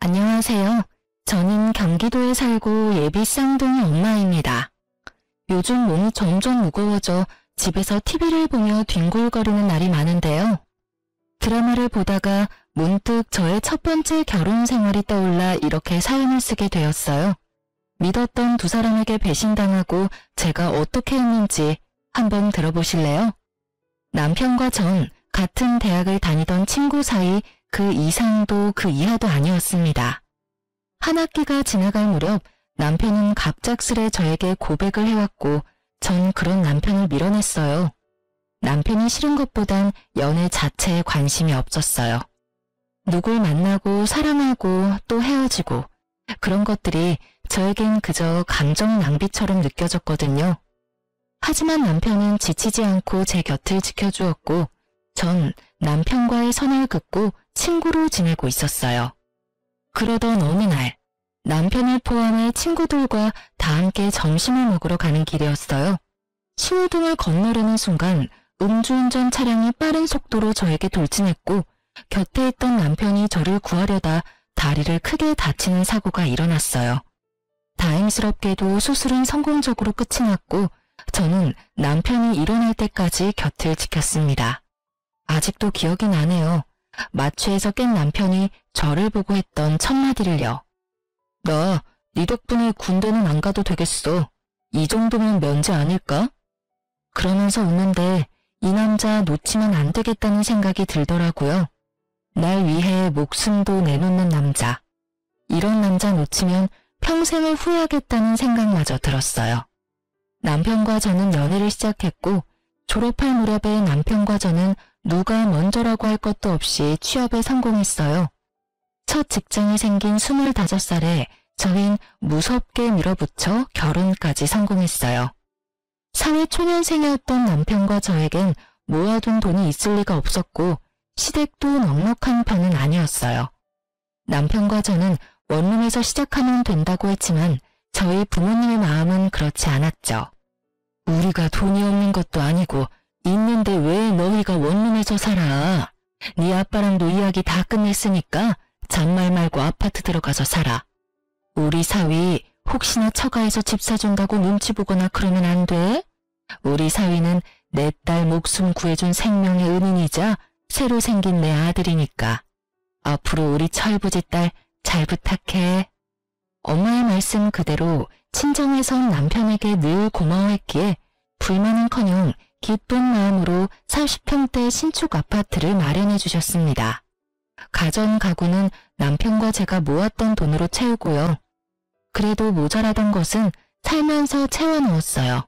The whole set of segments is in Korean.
안녕하세요. 저는 경기도에 살고 예비 쌍둥이 엄마입니다. 요즘 몸이 점점 무거워져 집에서 TV를 보며 뒹굴거리는 날이 많은데요. 드라마를 보다가 문득 저의 첫 번째 결혼 생활이 떠올라 이렇게 사연을 쓰게 되었어요. 믿었던 두 사람에게 배신당하고 제가 어떻게 했는지 한번 들어보실래요? 남편과 전 같은 대학을 다니던 친구 사이 그 이상도 그 이하도 아니었습니다. 한 학기가 지나갈 무렵 남편은 갑작스레 저에게 고백을 해왔고 전 그런 남편을 밀어냈어요. 남편이 싫은 것보단 연애 자체에 관심이 없었어요. 누굴 만나고 사랑하고 또 헤어지고 그런 것들이 저에겐 그저 감정 낭비처럼 느껴졌거든요. 하지만 남편은 지치지 않고 제 곁을 지켜주었고 전 남편과의 선을 긋고 친구로 지내고 있었어요. 그러던 어느 날 남편을 포함해 친구들과 다 함께 점심을 먹으러 가는 길이었어요. 신호등을 건너려는 순간 음주운전 차량이 빠른 속도로 저에게 돌진했고 곁에 있던 남편이 저를 구하려다 다리를 크게 다치는 사고가 일어났어요. 다행스럽게도 수술은 성공적으로 끝이 났고 저는 남편이 일어날 때까지 곁을 지켰습니다. 아직도 기억이 나네요. 마취에서 깬 남편이 저를 보고 했던 첫마디를요. 나 네 덕분에 군대는 안 가도 되겠어. 이 정도면 면제 아닐까? 그러면서 웃는데 이 남자 놓치면 안 되겠다는 생각이 들더라고요. 날 위해 목숨도 내놓는 남자. 이런 남자 놓치면 평생을 후회하겠다는 생각마저 들었어요. 남편과 저는 연애를 시작했고 졸업할 무렵에 남편과 저는 누가 먼저라고 할 것도 없이 취업에 성공했어요. 첫 직장이 생긴 25살에 저흰 무섭게 밀어붙여 결혼까지 성공했어요. 사회 초년생이었던 남편과 저에겐 모아둔 돈이 있을 리가 없었고 시댁도 넉넉한 편은 아니었어요. 남편과 저는 원룸에서 시작하면 된다고 했지만 저희 부모님의 마음은 그렇지 않았죠. 우리가 돈이 없는 것도 아니고 있는데 왜 너희가 원룸에서 살아? 네 아빠랑도 이야기 다 끝냈으니까 잔말 말고 아파트 들어가서 살아. 우리 사위 혹시나 처가에서 집 사준다고 눈치 보거나 그러면 안 돼? 우리 사위는 내 딸 목숨 구해준 생명의 은인이자 새로 생긴 내 아들이니까. 앞으로 우리 철부지 딸 잘 부탁해. 엄마의 말씀 그대로 친정에선 남편에게 늘 고마워했기에 불만은커녕 기쁜 마음으로 40평대 신축 아파트를 마련해 주셨습니다. 가전 가구는 남편과 제가 모았던 돈으로 채우고요. 그래도 모자라던 것은 살면서 채워넣었어요.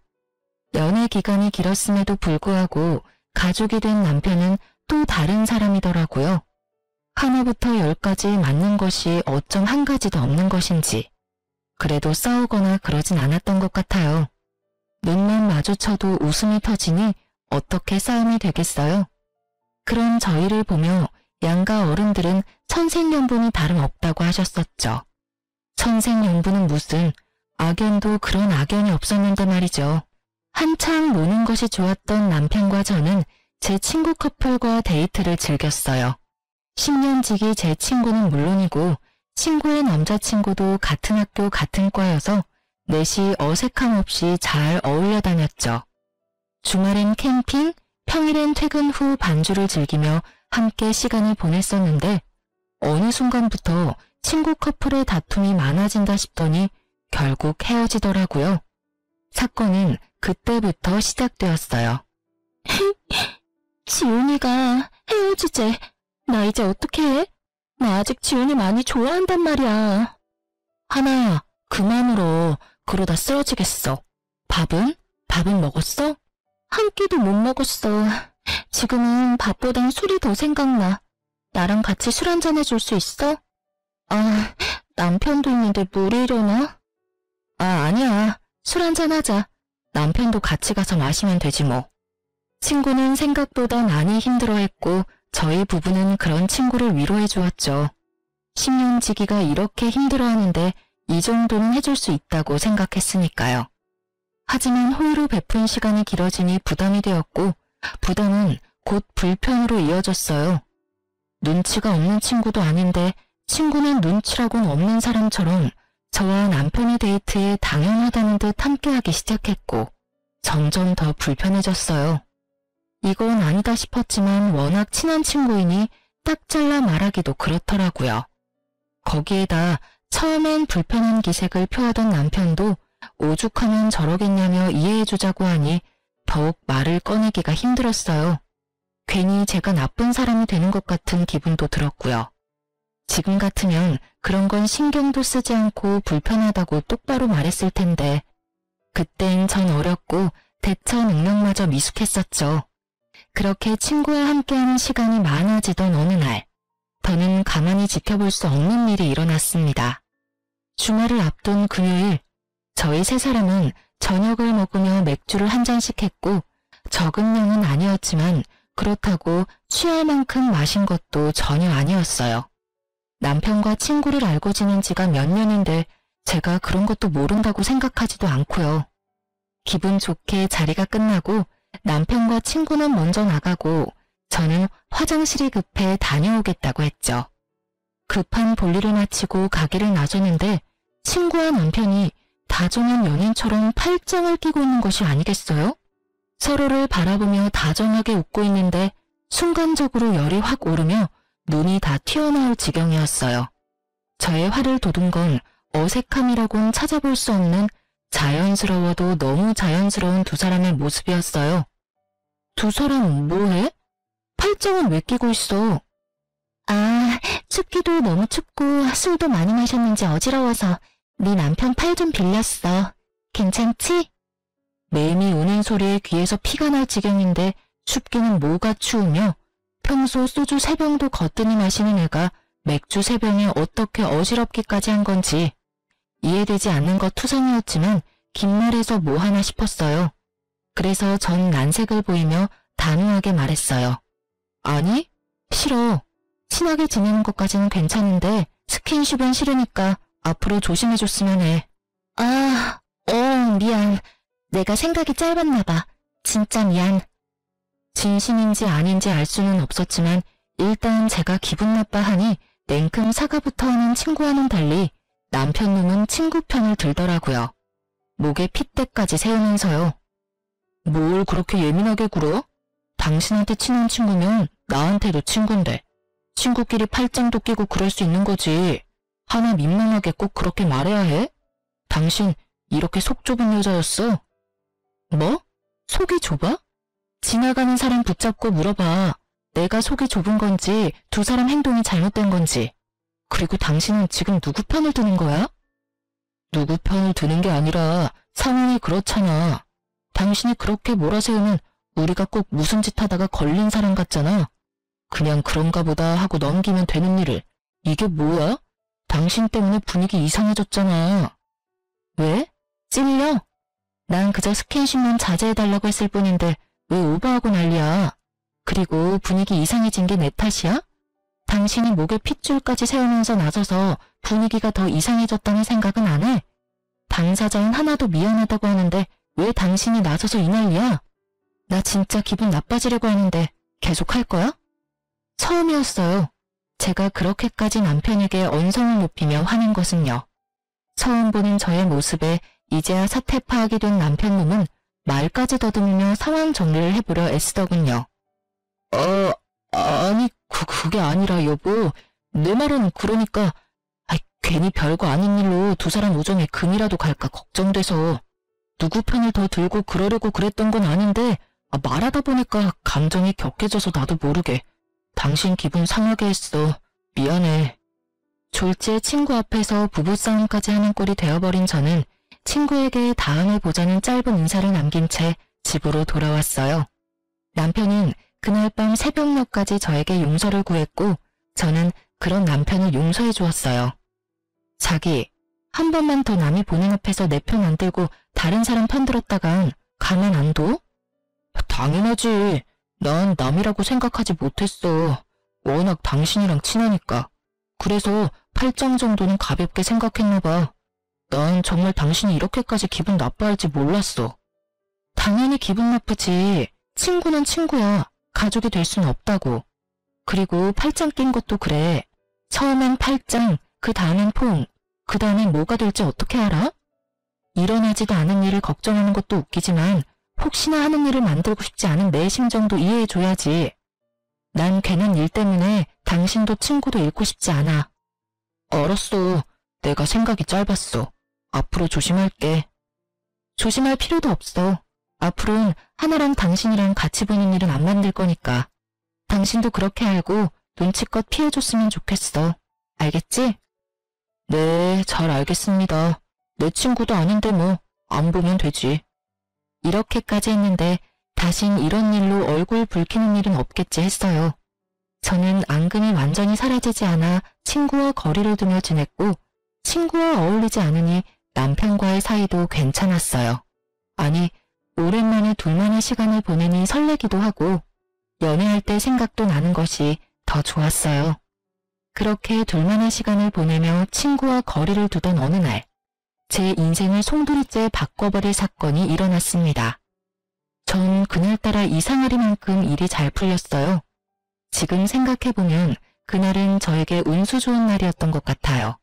연애 기간이 길었음에도 불구하고 가족이 된 남편은 또 다른 사람이더라고요. 하나부터 열까지 맞는 것이 어쩜 한 가지도 없는 것인지. 그래도 싸우거나 그러진 않았던 것 같아요. 눈만 마주쳐도 웃음이 터지니 어떻게 싸움이 되겠어요? 그런 저희를 보며 양가 어른들은 천생연분이 다름없다고 하셨었죠. 천생연분은 무슨, 악연도 그런 악연이 없었는데 말이죠. 한창 노는 것이 좋았던 남편과 저는 제 친구 커플과 데이트를 즐겼어요. 10년 지기 제 친구는 물론이고 친구의 남자친구도 같은 학교 같은 과여서 넷이 어색함 없이 잘 어울려 다녔죠. 주말엔 캠핑, 평일엔 퇴근 후 반주를 즐기며 함께 시간을 보냈었는데 어느 순간부터 친구 커플의 다툼이 많아진다 싶더니 결국 헤어지더라고요. 사건은 그때부터 시작되었어요. 지훈이가 헤어지재. 나 이제 어떻게 해? 나 아직 지훈이 많이 좋아한단 말이야. 하나야, 그만 울어. 그러다 쓰러지겠어. 밥은? 밥은 먹었어? 한 끼도 못 먹었어. 지금은 밥보단 술이 더 생각나. 나랑 같이 술 한잔 해줄 수 있어? 아, 남편도 있는데 무리려나? 아, 아니야. 술 한잔 하자. 남편도 같이 가서 마시면 되지 뭐. 친구는 생각보다 많이 힘들어했고 저희 부부는 그런 친구를 위로해 주었죠. 10년 지기가 이렇게 힘들어하는데 이 정도는 해줄 수 있다고 생각했으니까요. 하지만 호의로 베푼 시간이 길어지니 부담이 되었고 부담은 곧 불편으로 이어졌어요. 눈치가 없는 친구도 아닌데 친구는 눈치라곤 없는 사람처럼 저와 남편의 데이트에 당연하다는 듯 함께하기 시작했고 점점 더 불편해졌어요. 이건 아니다 싶었지만 워낙 친한 친구이니 딱 잘라 말하기도 그렇더라고요. 거기에다 처음엔 불편한 기색을 표하던 남편도 오죽하면 저러겠냐며 이해해주자고 하니 더욱 말을 꺼내기가 힘들었어요. 괜히 제가 나쁜 사람이 되는 것 같은 기분도 들었고요. 지금 같으면 그런 건 신경도 쓰지 않고 불편하다고 똑바로 말했을 텐데 그땐 전 어렸고 대처 능력마저 미숙했었죠. 그렇게 친구와 함께하는 시간이 많아지던 어느 날 더는 가만히 지켜볼 수 없는 일이 일어났습니다. 주말을 앞둔 금요일 저희 세 사람은 저녁을 먹으며 맥주를 한 잔씩 했고 적은 양은 아니었지만 그렇다고 취할 만큼 마신 것도 전혀 아니었어요. 남편과 친구를 알고 지낸 지가 몇 년인데 제가 그런 것도 모른다고 생각하지도 않고요. 기분 좋게 자리가 끝나고 남편과 친구는 먼저 나가고 저는 화장실이 급해 다녀오겠다고 했죠. 급한 볼일을 마치고 가게를 나서는데 친구와 남편이 다정한 연인처럼 팔짱을 끼고 있는 것이 아니겠어요? 서로를 바라보며 다정하게 웃고 있는데 순간적으로 열이 확 오르며 눈이 다 튀어나올 지경이었어요. 저의 화를 돋운 건 어색함이라곤 찾아볼 수 없는 자연스러워도 너무 자연스러운 두 사람의 모습이었어요. 두 사람 뭐해? 팔짱은 왜 끼고 있어? 아, 춥기도 너무 춥고 술도 많이 마셨는지 어지러워서 네 남편 팔 좀 빌렸어. 괜찮지? 매미 우는 소리에 귀에서 피가 날 지경인데 춥기는 뭐가 추우며 평소 소주 3병도 거뜬히 마시는 애가 맥주 3병에 어떻게 어지럽기까지 한 건지 이해되지 않는 것 투성이었지만 긴 말에서 뭐 하나 싶었어요. 그래서 전 난색을 보이며 단호하게 말했어요. 아니, 싫어. 친하게 지내는 것까지는 괜찮은데 스킨십은 싫으니까 앞으로 조심해줬으면 해. 아, 미안. 내가 생각이 짧았나 봐. 진짜 미안. 진심인지 아닌지 알 수는 없었지만 일단 제가 기분 나빠하니 냉큼 사과부터 하는 친구와는 달리 남편 놈은 친구 편을 들더라고요. 목에 핏대까지 세우면서요. 뭘 그렇게 예민하게 굴어? 당신한테 친한 친구면 나한테도 친구인데 친구끼리 팔짱도 끼고 그럴 수 있는 거지. 하나 민망하게 꼭 그렇게 말해야 해? 당신 이렇게 속 좁은 여자였어? 뭐? 속이 좁아? 지나가는 사람 붙잡고 물어봐. 내가 속이 좁은 건지 두 사람 행동이 잘못된 건지. 그리고 당신은 지금 누구 편을 드는 거야? 누구 편을 드는 게 아니라 상황이 그렇잖아. 당신이 그렇게 몰아세우면 우리가 꼭 무슨 짓 하다가 걸린 사람 같잖아. 그냥 그런가 보다 하고 넘기면 되는 일을. 이게 뭐야? 당신 때문에 분위기 이상해졌잖아. 왜? 찔려? 난 그저 스킨십만 자제해달라고 했을 뿐인데 왜 오버하고 난리야? 그리고 분위기 이상해진 게 내 탓이야? 당신이 목에 핏줄까지 세우면서 나서서 분위기가 더 이상해졌다는 생각은 안 해? 당사자인 하나도 미안하다고 하는데 왜 당신이 나서서 이 난리야? 나 진짜 기분 나빠지려고 하는데 계속 할 거야? 처음이었어요. 제가 그렇게까지 남편에게 언성을 높이며 화낸 것은요. 처음 보는 저의 모습에 이제야 사태 파악이 된 남편놈은 말까지 더듬으며 상황 정리를 해보려 애쓰더군요. 아니 그게 아니라 여보. 내 말은 그러니까 괜히 별거 아닌 일로 두 사람 우정에 금이라도 갈까 걱정돼서 누구 편을 더 들고 그러려고 그랬던 건 아닌데 말하다 보니까 감정이 격해져서 나도 모르게 당신 기분 상하게 했어. 미안해. 졸지에 친구 앞에서 부부싸움까지 하는 꼴이 되어버린 저는 친구에게 다음에 보자는 짧은 인사를 남긴 채 집으로 돌아왔어요. 남편은 그날 밤 새벽녘까지 저에게 용서를 구했고 저는 그런 남편을 용서해 주었어요. 자기, 한 번만 더 남이 보는 앞에서 내 편 안 들고 다른 사람 편 들었다간 가만 안 둬? 당연하지. 난 남이라고 생각하지 못했어. 워낙 당신이랑 친하니까. 그래서 팔짱 정도는 가볍게 생각했나 봐. 난 정말 당신이 이렇게까지 기분 나빠할지 몰랐어. 당연히 기분 나쁘지. 친구는 친구야. 가족이 될 순 없다고. 그리고 팔짱 낀 것도 그래. 처음엔 팔짱, 그 다음엔 퐁, 그 다음엔 뭐가 될지 어떻게 알아? 일어나지도 않은 일을 걱정하는 것도 웃기지만 혹시나 하는 일을 만들고 싶지 않은 내 심정도 이해해줘야지. 난 괜한 일 때문에 당신도 친구도 잃고 싶지 않아. 알았어. 내가 생각이 짧았어. 앞으로 조심할게. 조심할 필요도 없어. 앞으로는 하나랑 당신이랑 같이 보는 일은 안 만들 거니까. 당신도 그렇게 알고 눈치껏 피해줬으면 좋겠어. 알겠지? 네, 잘 알겠습니다. 내 친구도 아닌데 뭐 안 보면 되지. 이렇게까지 했는데 다신 이런 일로 얼굴 붉히는 일은 없겠지 했어요. 저는 앙금이 완전히 사라지지 않아 친구와 거리를 두며 지냈고 친구와 어울리지 않으니 남편과의 사이도 괜찮았어요. 아니, 오랜만에 둘만의 시간을 보내니 설레기도 하고 연애할 때 생각도 나는 것이 더 좋았어요. 그렇게 둘만의 시간을 보내며 친구와 거리를 두던 어느 날, 제 인생을 송두리째 바꿔버릴 사건이 일어났습니다. 전 그날따라 이상하리만큼 일이 잘 풀렸어요. 지금 생각해보면 그날은 저에게 운수 좋은 날이었던 것 같아요.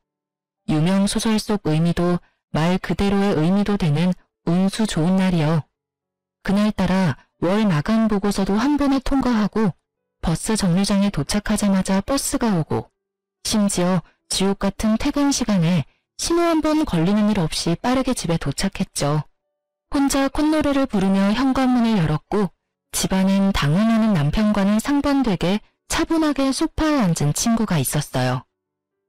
유명 소설 속 의미도 말 그대로의 의미도 되는 운수 좋은 날이요. 그날따라 월 마감 보고서도 한 번에 통과하고 버스 정류장에 도착하자마자 버스가 오고 심지어 지옥 같은 퇴근 시간에 신호 한 번 걸리는 일 없이 빠르게 집에 도착했죠. 혼자 콧노래를 부르며 현관문을 열었고 집안엔 당황하는 남편과는 상반되게 차분하게 소파에 앉은 친구가 있었어요.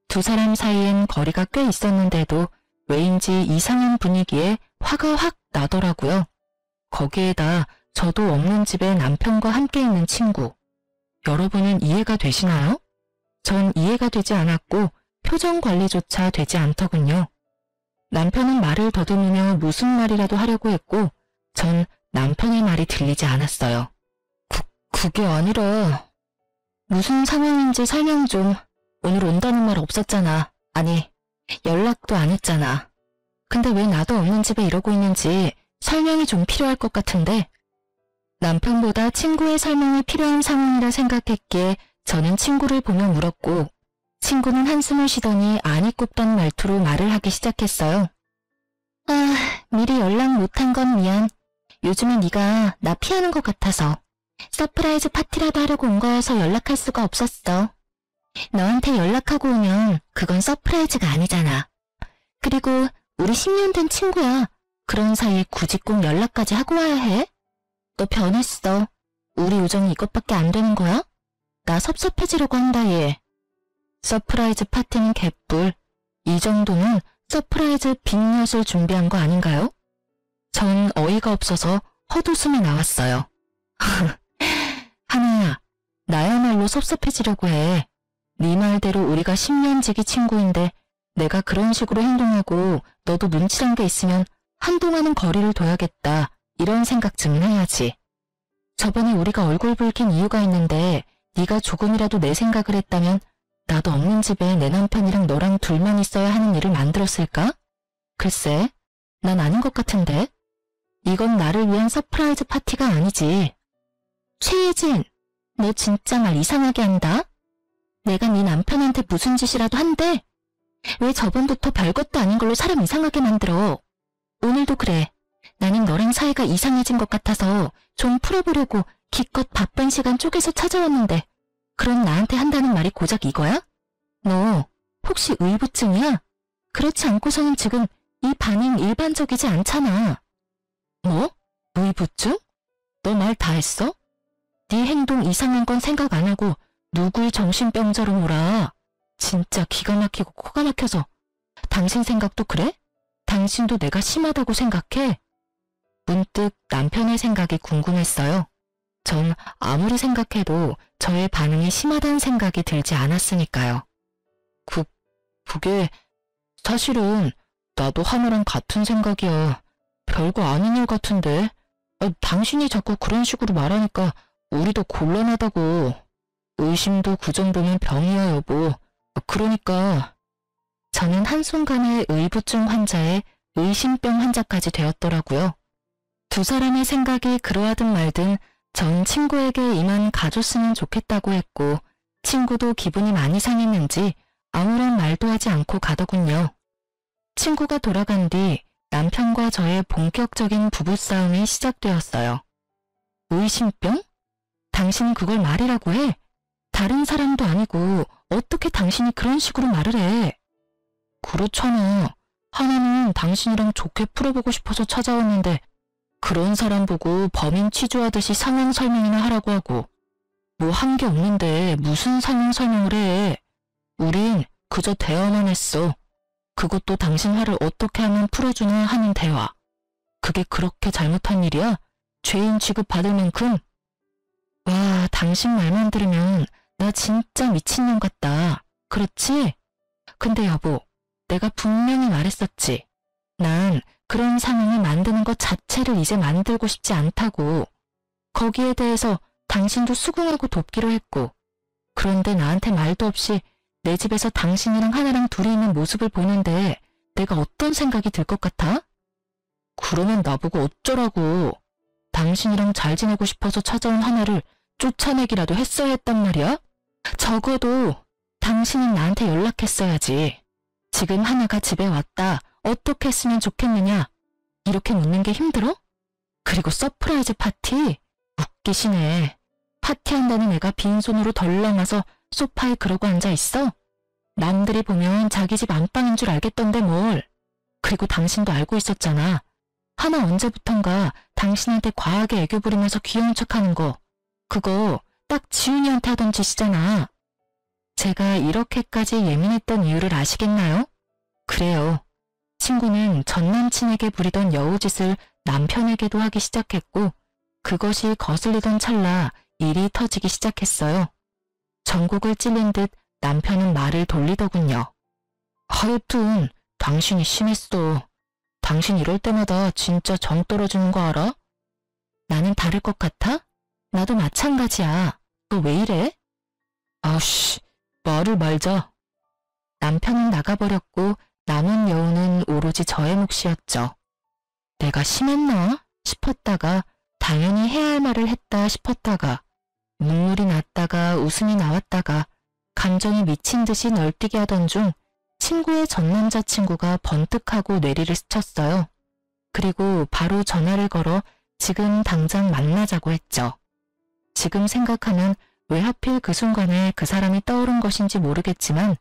두 사람 사이엔 거리가 꽤 있었는데도 왜인지 이상한 분위기에 화가 확 나더라고요. 거기에다 저도 없는 집에 남편과 함께 있는 친구. 여러분은 이해가 되시나요? 전 이해가 되지 않았고 표정 관리조차 되지 않더군요. 남편은 말을 더듬으며 무슨 말이라도 하려고 했고 전 남편의 말이 들리지 않았어요. 그게 아니라 무슨 상황인지 설명 좀. 오늘 온다는 말 없었잖아. 아니, 연락도 안 했잖아. 근데 왜 나도 없는 집에 이러고 있는지 설명이 좀 필요할 것 같은데. 남편보다 친구의 설명이 필요한 상황이라 생각했기에 저는 친구를 보며 물었고 친구는 한숨을 쉬더니 아니 꼽던 말투로 말을 하기 시작했어요. 아, 미리 연락 못한 건 미안. 요즘에 네가 나 피하는 것 같아서 서프라이즈 파티라도 하려고 온 거여서 연락할 수가 없었어. 너한테 연락하고 오면 그건 서프라이즈가 아니잖아. 그리고 우리 10년 된 친구야. 그런 사이에 굳이 꼭 연락까지 하고 와야 해? 너 변했어. 우리 우정이 이것밖에 안 되는 거야? 나 섭섭해지려고 한다 얘. 서프라이즈 파티는 개뿔. 이 정도는 서프라이즈 빅엿을 준비한 거 아닌가요? 전 어이가 없어서 헛웃음이 나왔어요. 하나야, 나야말로 섭섭해지려고 해. 네 말대로 우리가 10년 지기 친구인데 내가 그런 식으로 행동하고 너도 눈치란 게 있으면 한동안은 거리를 둬야겠다. 이런 생각쯤은 해야지. 저번에 우리가 얼굴 붉힌 이유가 있는데 네가 조금이라도 내 생각을 했다면 나도 없는 집에 내 남편이랑 너랑 둘만 있어야 하는 일을 만들었을까? 글쎄, 난 아닌 것 같은데. 이건 나를 위한 서프라이즈 파티가 아니지. 최예진, 너 진짜 말 이상하게 한다. 내가 네 남편한테 무슨 짓이라도 한대? 왜 저번부터 별것도 아닌 걸로 사람 이상하게 만들어? 오늘도 그래. 나는 너랑 사이가 이상해진 것 같아서 좀 풀어보려고 기껏 바쁜 시간 쪼개서 찾아왔는데 그런 나한테 한다는 말이 고작 이거야? 너 혹시 의부증이야? 그렇지 않고서는 지금 이 반응 일반적이지 않잖아. 뭐? 의부증? 너 말 다 했어? 네 행동 이상한 건 생각 안 하고 누굴 정신병자로 몰아. 진짜 기가 막히고 코가 막혀서. 당신 생각도 그래? 당신도 내가 심하다고 생각해? 문득 남편의 생각이 궁금했어요. 전 아무리 생각해도 저의 반응이 심하다는 생각이 들지 않았으니까요. 그게 사실은 나도 하나랑 같은 생각이야. 별거 아닌 일 같은데. 당신이 자꾸 그런 식으로 말하니까 우리도 곤란하다고. 의심도 그 정도면 병이야 여보. 그러니까. 저는 한순간에 의부증 환자에 의심병 환자까지 되었더라고요. 두 사람의 생각이 그러하든 말든 전 친구에게 이만 가줬으면 좋겠다고 했고 친구도 기분이 많이 상했는지 아무런 말도 하지 않고 가더군요. 친구가 돌아간 뒤 남편과 저의 본격적인 부부싸움이 시작되었어요. 의심병? 당신이 그걸 말이라고 해? 다른 사람도 아니고 어떻게 당신이 그런 식으로 말을 해? 그렇잖아. 하나는 당신이랑 좋게 풀어보고 싶어서 찾아왔는데 그런 사람 보고 범인 취조하듯이 상황 설명이나 하라고 하고 뭐 한 게 없는데 무슨 상황 설명을 해. 우린 그저 대화만 했어. 그것도 당신 화를 어떻게 하면 풀어주나 하는 대화. 그게 그렇게 잘못한 일이야? 죄인 취급받을 만큼? 와, 당신 말만 들으면 나 진짜 미친년 같다. 그렇지? 근데 여보, 내가 분명히 말했었지. 난 그런 상황을 만드는 것 자체를 이제 만들고 싶지 않다고. 거기에 대해서 당신도 수긍하고 돕기로 했고. 그런데 나한테 말도 없이 내 집에서 당신이랑 하나랑 둘이 있는 모습을 보는데 내가 어떤 생각이 들 것 같아? 그러면 나보고 어쩌라고. 당신이랑 잘 지내고 싶어서 찾아온 하나를 쫓아내기라도 했어야 했단 말이야? 적어도 당신은 나한테 연락했어야지. 지금 하나가 집에 왔다. 어떻게 했으면 좋겠느냐? 이렇게 묻는 게 힘들어? 그리고 서프라이즈 파티? 웃기시네. 파티한다는 애가 빈손으로 덜렁아서 소파에 그러고 앉아있어? 남들이 보면 자기 집 안방인 줄 알겠던데 뭘. 그리고 당신도 알고 있었잖아. 하나 언제부턴가 당신한테 과하게 애교 부리면서 귀여운 척하는 거. 그거 딱 지훈이한테 하던 짓이잖아. 제가 이렇게까지 예민했던 이유를 아시겠나요? 그래요. 친구는 전 남친에게 부리던 여우짓을 남편에게도 하기 시작했고 그것이 거슬리던 찰나 일이 터지기 시작했어요. 전곡을 찔린 듯 남편은 말을 돌리더군요. 하여튼 당신이 심했어. 당신 이럴 때마다 진짜 정 떨어지는 거 알아? 나는 다를 것 같아? 나도 마찬가지야. 너 왜 이래? 아우씨, 말을 말자. 남편은 나가버렸고 남은 여우는 오로지 저의 몫이었죠. 내가 심했나 싶었다가 당연히 해야 할 말을 했다 싶었다가 눈물이 났다가 웃음이 나왔다가 감정이 미친 듯이 널뛰게 하던 중 친구의 전 남자친구가 번뜩하고 뇌리를 스쳤어요. 그리고 바로 전화를 걸어 지금 당장 만나자고 했죠. 지금 생각하면 왜 하필 그 순간에 그 사람이 떠오른 것인지 모르겠지만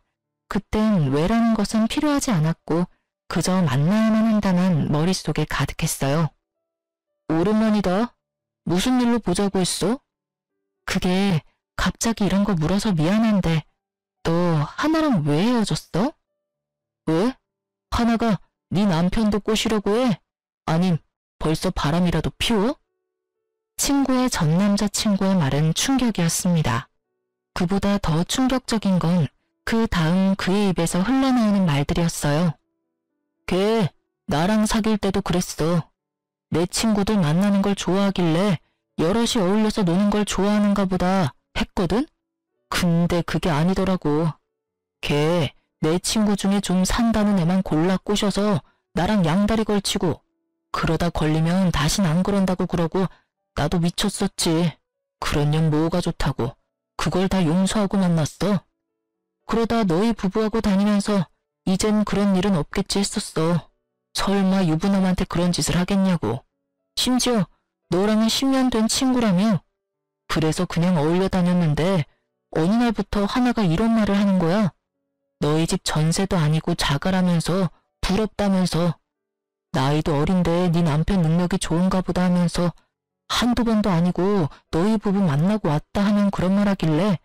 그땐 왜라는 것은 필요하지 않았고 그저 만나야만 한다만 머릿속에 가득했어요. 오랜만이다. 무슨 일로 보자고 했어? 그게 갑자기 이런 거 물어서 미안한데 너 하나랑 왜 헤어졌어? 왜? 하나가 네 남편도 꼬시려고 해? 아님 벌써 바람이라도 피워? 친구의 전 남자친구의 말은 충격이었습니다. 그보다 더 충격적인 건 그 다음 그의 입에서 흘러나오는 말들이었어요. 걔 나랑 사귈 때도 그랬어. 내 친구들 만나는 걸 좋아하길래 여럿이 어울려서 노는 걸 좋아하는가 보다 했거든? 근데 그게 아니더라고. 걔 내 친구 중에 좀 산다는 애만 골라 꼬셔서 나랑 양다리 걸치고 그러다 걸리면 다신 안 그런다고 그러고 나도 미쳤었지. 그런 년 뭐가 좋다고. 그걸 다 용서하고 만났어. 그러다 너희 부부하고 다니면서 이젠 그런 일은 없겠지 했었어. 설마 유부남한테 그런 짓을 하겠냐고. 심지어 너랑은 10년 된 친구라며. 그래서 그냥 어울려 다녔는데 어느 날부터 하나가 이런 말을 하는 거야. 너희 집 전세도 아니고 자가라면서 부럽다면서. 나이도 어린데 네 남편 능력이 좋은가 보다 하면서 한두 번도 아니고 너희 부부 만나고 왔다 하면 그런 말 하길래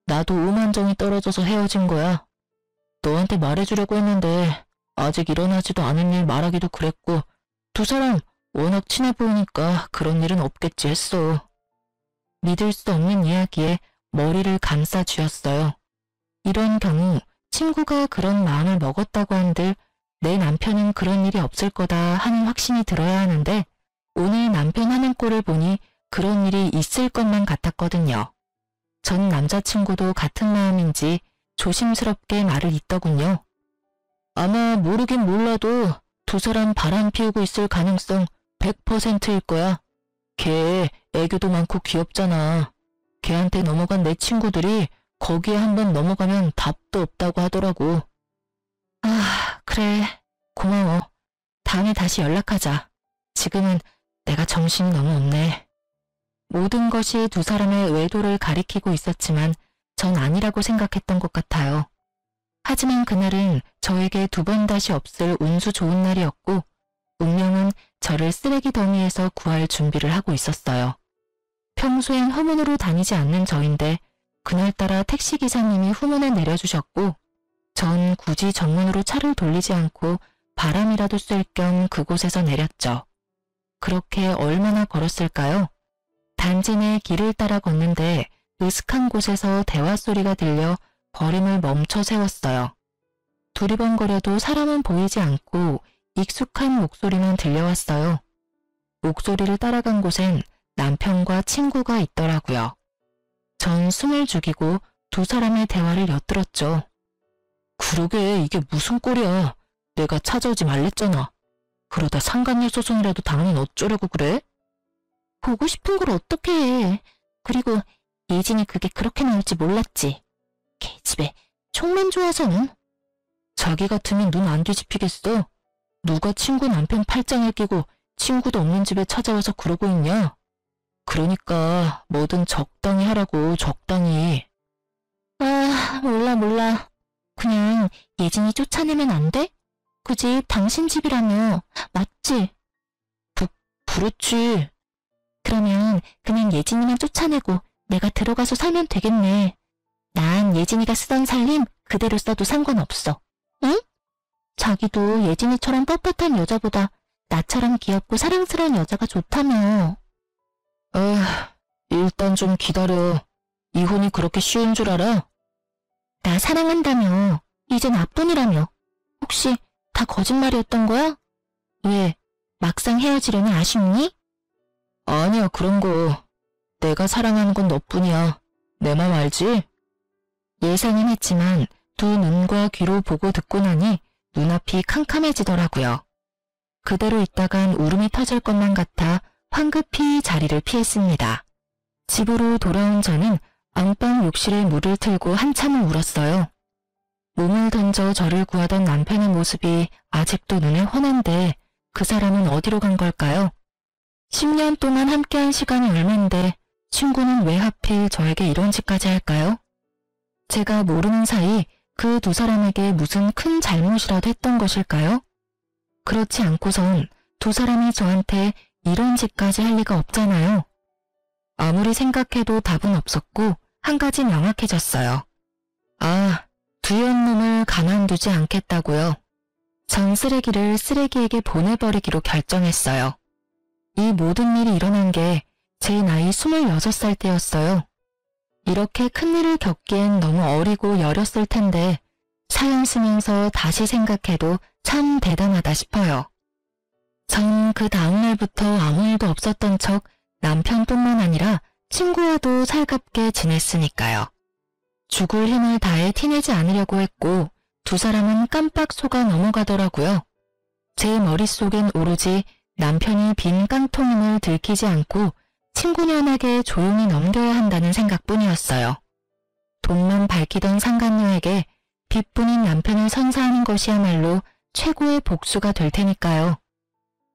나도 오만정이 떨어져서 헤어진 거야. 너한테 말해주려고 했는데 아직 일어나지도 않은 일 말하기도 그랬고 두 사람 워낙 친해 보이니까 그런 일은 없겠지 했어. 믿을 수 없는 이야기에 머리를 감싸 쥐었어요. 이런 경우 친구가 그런 마음을 먹었다고 한들 내 남편은 그런 일이 없을 거다 하는 확신이 들어야 하는데 오늘 남편 하는 꼴을 보니 그런 일이 있을 것만 같았거든요. 전 남자친구도 같은 마음인지 조심스럽게 말을 잇더군요. 아마 모르긴 몰라도 두 사람 바람 피우고 있을 가능성 100%일 거야. 걔 애교도 많고 귀엽잖아. 걔한테 넘어간 내 친구들이 거기에 한번 넘어가면 답도 없다고 하더라고. 아, 그래. 고마워. 다음에 다시 연락하자. 지금은 내가 정신이 너무 없네. 모든 것이 두 사람의 외도를 가리키고 있었지만 전 아니라고 생각했던 것 같아요. 하지만 그날은 저에게 두 번 다시 없을 운수 좋은 날이었고 운명은 저를 쓰레기 더미에서 구할 준비를 하고 있었어요. 평소엔 후문으로 다니지 않는 저인데 그날따라 택시기사님이 후문에 내려주셨고 전 굳이 정문으로 차를 돌리지 않고 바람이라도 쐴 겸 그곳에서 내렸죠. 그렇게 얼마나 걸었을까요? 단지 내 길을 따라 걷는데 으슥한 곳에서 대화 소리가 들려 걸음을 멈춰 세웠어요. 두리번거려도 사람은 보이지 않고 익숙한 목소리만 들려왔어요. 목소리를 따라간 곳엔 남편과 친구가 있더라고요. 전 숨을 죽이고 두 사람의 대화를 엿들었죠. 그러게 이게 무슨 꼴이야. 내가 찾아오지 말랬잖아. 그러다 상간녀 소송이라도 당하면 어쩌려고 그래? 보고 싶은 걸 어떻게 해. 그리고 예진이 그게 그렇게 나올지 몰랐지. 개집애 촉만 좋아서는. 자기 같으면 눈 안 뒤집히겠어. 누가 친구 남편 팔짱을 끼고 친구도 없는 집에 찾아와서 그러고 있냐. 그러니까 뭐든 적당히 하라고. 적당히. 아, 몰라. 그냥 예진이 쫓아내면 안 돼? 그 집 당신 집이라며. 맞지? 그렇지. 그러면 그냥 예진이만 쫓아내고 내가 들어가서 살면 되겠네. 난 예진이가 쓰던 살림 그대로 써도 상관없어. 응? 자기도 예진이처럼 뻣뻣한 여자보다 나처럼 귀엽고 사랑스러운 여자가 좋다며. 일단 좀 기다려. 이혼이 그렇게 쉬운 줄 알아? 나 사랑한다며. 이제 나뿐이라며. 혹시 다 거짓말이었던 거야? 왜? 막상 헤어지려니 아쉽니? 아니야, 그런 거. 내가 사랑하는 건 너뿐이야. 내 맘 알지? 예상은 했지만 두 눈과 귀로 보고 듣고 나니 눈앞이 캄캄해지더라고요. 그대로 있다간 울음이 터질 것만 같아 황급히 자리를 피했습니다. 집으로 돌아온 저는 안방 욕실에 물을 틀고 한참을 울었어요. 몸을 던져 저를 구하던 남편의 모습이 아직도 눈에 훤한데 그 사람은 어디로 간 걸까요? 10년 동안 함께한 시간이 얼만데 친구는 왜 하필 저에게 이런 짓까지 할까요? 제가 모르는 사이 그 두 사람에게 무슨 큰 잘못이라도 했던 것일까요? 그렇지 않고선 두 사람이 저한테 이런 짓까지 할 리가 없잖아요. 아무리 생각해도 답은 없었고 한 가지 명확해졌어요. 아, 두연 놈을 가만두지 않겠다고요. 전 쓰레기를 쓰레기에게 보내버리기로 결정했어요. 이 모든 일이 일어난 게 제 나이 26살 때였어요. 이렇게 큰일을 겪기엔 너무 어리고 여렸을 텐데 사연 쓰면서 다시 생각해도 참 대단하다 싶어요. 전 그 다음날부터 아무 일도 없었던 척 남편뿐만 아니라 친구와도 살갑게 지냈으니까요. 죽을 힘을 다해 티내지 않으려고 했고 두 사람은 깜빡 속아 넘어가더라고요. 제 머릿속엔 오로지 남편이 빈 깡통임을 들키지 않고 친구년에게 조용히 넘겨야 한다는 생각뿐이었어요. 돈만 밝히던 상간녀에게 빚뿐인 남편을 선사하는 것이야말로 최고의 복수가 될 테니까요.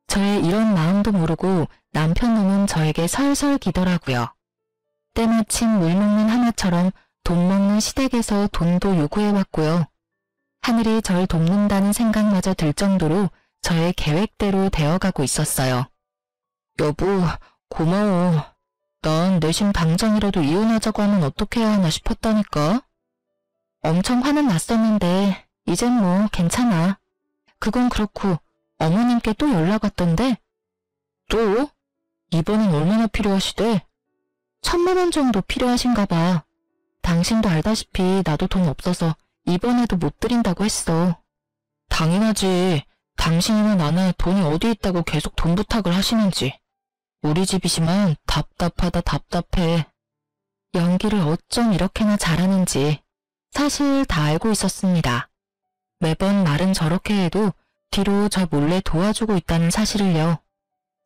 저의 이런 마음도 모르고 남편 놈은 저에게 설설 기더라고요. 때마침 물 먹는 하마처럼 돈 먹는 시댁에서 돈도 요구해왔고요. 하늘이 절 돕는다는 생각마저 들 정도로 저의 계획대로 되어가고 있었어요. 여보, 고마워. 난 내심 당장이라도 이혼하자고 하면 어떻게 해야 하나 싶었다니까. 엄청 화는 났었는데 이젠 뭐 괜찮아. 그건 그렇고 어머님께 또 연락 왔던데. 또? 이번엔 얼마나 필요하시대? 1,000만 원 정도 필요하신가 봐. 당신도 알다시피 나도 돈 없어서 이번에도 못 드린다고 했어. 당연하지. 당신이나 나나 돈이 어디 있다고 계속 돈 부탁을 하시는지. 우리 집이지만 답답하다 답답해. 연기를 어쩜 이렇게나 잘하는지 사실 다 알고 있었습니다. 매번 말은 저렇게 해도 뒤로 저 몰래 도와주고 있다는 사실을요.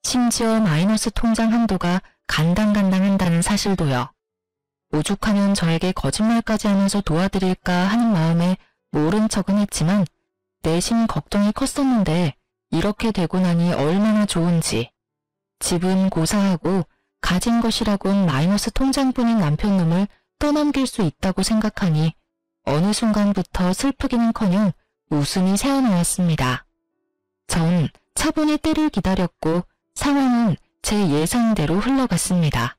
심지어 마이너스 통장 한도가 간당간당한다는 사실도요. 오죽하면 저에게 거짓말까지 하면서 도와드릴까 하는 마음에 모른 척은 했지만 내심 걱정이 컸었는데 이렇게 되고 나니 얼마나 좋은지. 집은 고사하고 가진 것이라곤 마이너스 통장뿐인 남편놈을 떠넘길 수 있다고 생각하니 어느 순간부터 슬프기는커녕 웃음이 새어나왔습니다. 전 차분히 때를 기다렸고 상황은 제 예상대로 흘러갔습니다.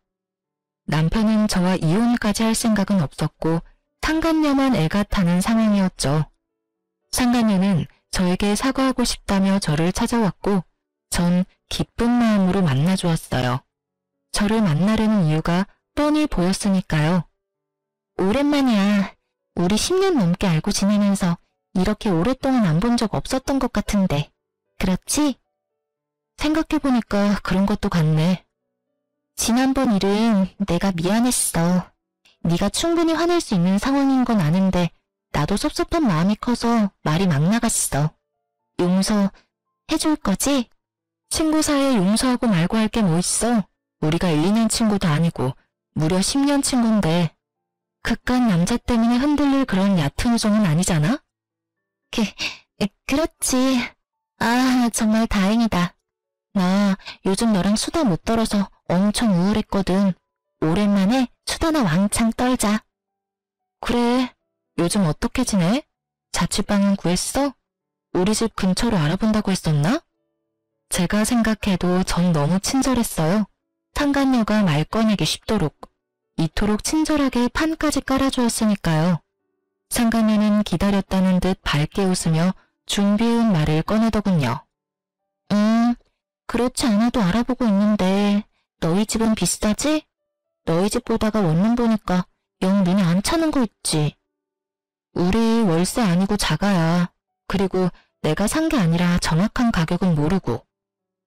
남편은 저와 이혼까지 할 생각은 없었고 상간녀만 애가 타는 상황이었죠. 상간녀는 저에게 사과하고 싶다며 저를 찾아왔고 전 기쁜 마음으로 만나주었어요. 저를 만나려는 이유가 뻔히 보였으니까요. 오랜만이야. 우리 10년 넘게 알고 지내면서 이렇게 오랫동안 안 본 적 없었던 것 같은데. 그렇지? 생각해보니까 그런 것도 같네. 지난번 일은 내가 미안했어. 네가 충분히 화낼 수 있는 상황인 건 아는데 나도 섭섭한 마음이 커서 말이 막 나갔어. 용서해줄 거지? 친구 사이에 용서하고 말고 할 게 뭐 있어? 우리가 1, 2년 친구도 아니고 무려 10년 친구인데 그깟 남자 때문에 흔들릴 그런 얕은 우정은 아니잖아? 그렇지. 아, 정말 다행이다. 나 요즘 너랑 수다 못 떨어서 엄청 우울했거든. 오랜만에 수다나 왕창 떨자. 그래. 요즘 어떻게 지내? 자취방은 구했어? 우리 집 근처로 알아본다고 했었나? 제가 생각해도 전 너무 친절했어요. 상간녀가 말 꺼내기 쉽도록. 이토록 친절하게 판까지 깔아주었으니까요. 상간녀는 기다렸다는 듯 밝게 웃으며 준비해온 말을 꺼내더군요. 그렇지 않아도 알아보고 있는데 너희 집은 비싸지? 너희 집 보다가 원룸 보니까 영 눈에 안 차는 거 있지. 우리 월세 아니고 자가야. 그리고 내가 산 게 아니라 정확한 가격은 모르고.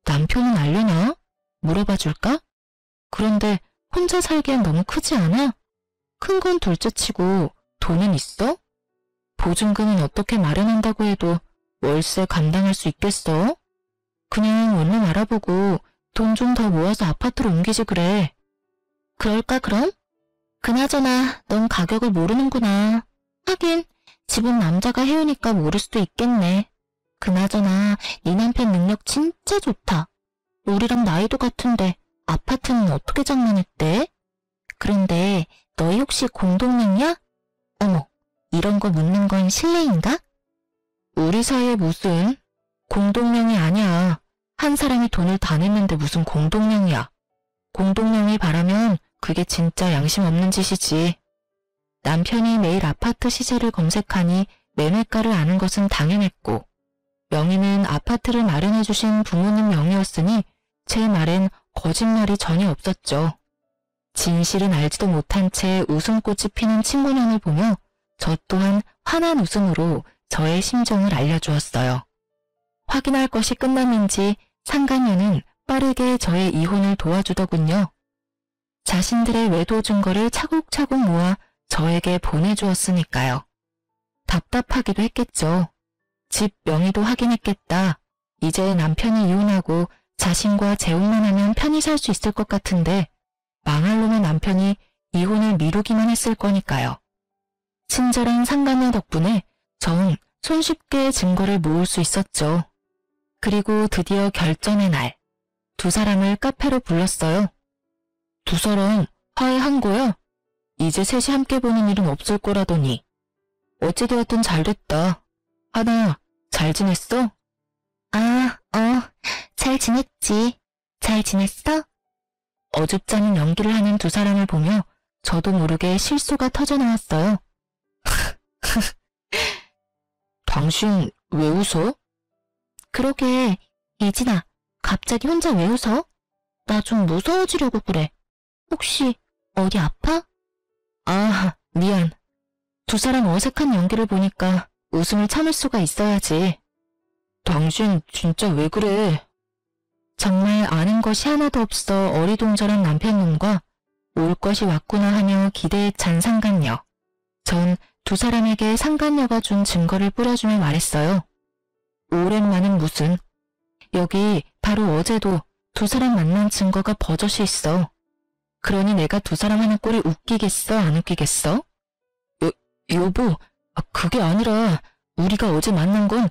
남편은 알려나? 물어봐 줄까? 그런데 혼자 살기엔 너무 크지 않아? 큰 건 둘째치고 돈은 있어? 보증금은 어떻게 마련한다고 해도 월세 감당할 수 있겠어? 그냥 원룸 알아보고 돈 좀 더 모아서 아파트로 옮기지 그래. 그럴까 그럼? 그나저나 넌 가격을 모르는구나. 하긴 집은 남자가 해오니까 모를 수도 있겠네. 그나저나 네 남편 능력 진짜 좋다. 우리랑 나이도 같은데 아파트는 어떻게 장만했대? 그런데 너희 혹시 공동명이야? 어머, 이런 거 묻는 건 실례인가? 우리 사이에 무슨 공동명이 아니야. 한 사람이 돈을 다 냈는데 무슨 공동명이야. 공동명이 바라면 그게 진짜 양심 없는 짓이지. 남편이 매일 아파트 시세를 검색하니 매매가를 아는 것은 당연했고 명의는 아파트를 마련해주신 부모님 명의였으니 제 말엔 거짓말이 전혀 없었죠. 진실은 알지도 못한 채 웃음꽃이 피는 친구년을 보며 저 또한 환한 웃음으로 저의 심정을 알려주었어요. 확인할 것이 끝났는지 상간녀는 빠르게 저의 이혼을 도와주더군요. 자신들의 외도 증거를 차곡차곡 모아 저에게 보내주었으니까요. 답답하기도 했겠죠. 집 명의도 확인했겠다. 이제 남편이 이혼하고 자신과 재혼만 하면 편히 살 수 있을 것 같은데 망할 놈의 남편이 이혼을 미루기만 했을 거니까요. 친절한 상간녀 덕분에 전 손쉽게 증거를 모을 수 있었죠. 그리고 드디어 결전의 날, 두 사람을 카페로 불렀어요. 두 사람 화해한 거야? 이제 셋이 함께 보는 일은 없을 거라더니. 어찌되었든 잘됐다. 하나, 잘 지냈어? 아, 잘 지냈지. 잘 지냈어? 어줍잖은 연기를 하는 두 사람을 보며 저도 모르게 실수가 터져나왔어요. 당신 왜 웃어? 그러게, 예진아, 갑자기 혼자 왜 웃어? 나 좀 무서워지려고 그래. 혹시 어디 아파? 아, 미안. 두 사람 어색한 연기를 보니까 웃음을 참을 수가 있어야지. 당신 진짜 왜 그래? 정말 아는 것이 하나도 없어 어리둥절한 남편놈과 올 것이 왔구나 하며 기대에 찬 상간녀. 전 두 사람에게 상간녀가 준 증거를 뿌려주며 말했어요. 오랜만은 무슨. 여기 바로 어제도 두 사람 만난 증거가 버젓이 있어. 그러니 내가 두 사람 하는 꼴이 웃기겠어, 안 웃기겠어? 여보, 그게 아니라 우리가 어제 만난 건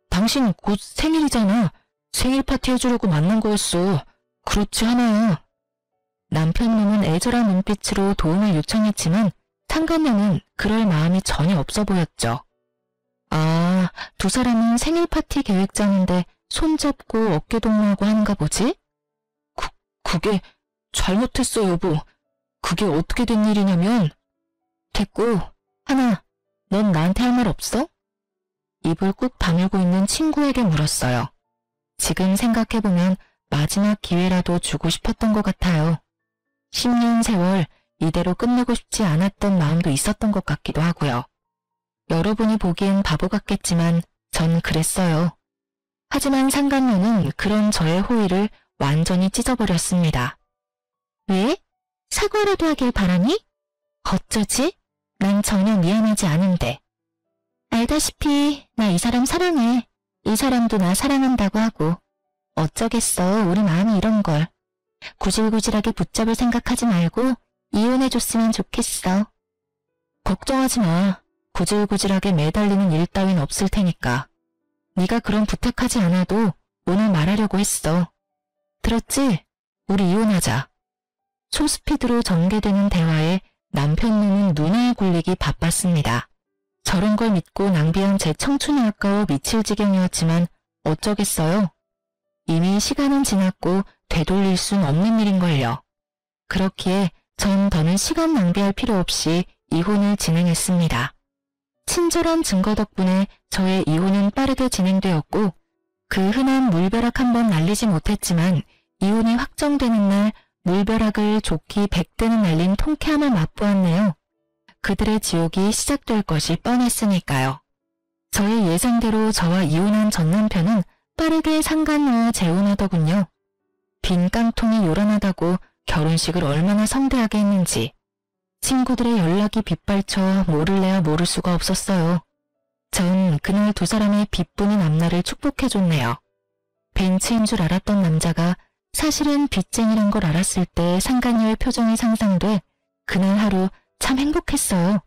당신 곧 생일이잖아. 생일 파티 해주려고 만난 거였어. 그렇지 않아요? 남편놈은 애절한 눈빛으로 도움을 요청했지만 상간녀는 그럴 마음이 전혀 없어 보였죠. 아, 두 사람은 생일 파티 계획 짜는데 손잡고 어깨 동무하고 하는가 보지? 그게 잘못했어, 여보. 그게 어떻게 된 일이냐면. 됐고, 하나, 넌 나한테 할 말 없어? 입을 꾹 다물고 있는 친구에게 물었어요. 지금 생각해보면 마지막 기회라도 주고 싶었던 것 같아요. 10년 세월 이대로 끝내고 싶지 않았던 마음도 있었던 것 같기도 하고요. 여러분이 보기엔 바보 같겠지만 전 그랬어요. 하지만 상간녀는 그런 저의 호의를 완전히 찢어버렸습니다. 왜? 사과라도 하길 바라니? 어쩌지? 난 전혀 미안하지 않은데. 알다시피 나 이 사람 사랑해. 이 사람도 나 사랑한다고 하고. 어쩌겠어, 우리 마음이 이런 걸. 구질구질하게 붙잡을 생각하지 말고 이혼해줬으면 좋겠어. 걱정하지 마. 구질구질하게 매달리는 일 따윈 없을 테니까. 네가 그런 부탁하지 않아도 오늘 말하려고 했어. 들었지? 우리 이혼하자. 초스피드로 전개되는 대화에 남편놈은 눈에 굴리기 바빴습니다. 저런 걸 믿고 낭비한 제 청춘이 아까워 미칠 지경이었지만 어쩌겠어요. 이미 시간은 지났고 되돌릴 순 없는 일인걸요. 그렇기에 전 더는 시간 낭비할 필요 없이 이혼을 진행했습니다. 친절한 증거 덕분에 저의 이혼은 빠르게 진행되었고 그 흔한 물벼락 한번 날리지 못했지만 이혼이 확정되는 날 물벼락을 좋기 100대는 날린 통쾌함을 맛보았네요. 그들의 지옥이 시작될 것이 뻔했으니까요. 저의 예상대로 저와 이혼한 전 남편은 빠르게 상간녀와 재혼하더군요. 빈 깡통이 요란하다고 결혼식을 얼마나 성대하게 했는지 친구들의 연락이 빗발쳐 모를래야 모를 수가 없었어요. 전 그날 두 사람의 빚뿐인 앞날을 축복해줬네요. 벤츠인 줄 알았던 남자가 사실은 빚쟁이란 걸 알았을 때 상간녀의 표정이 상상돼 그날 하루 참 행복했어요.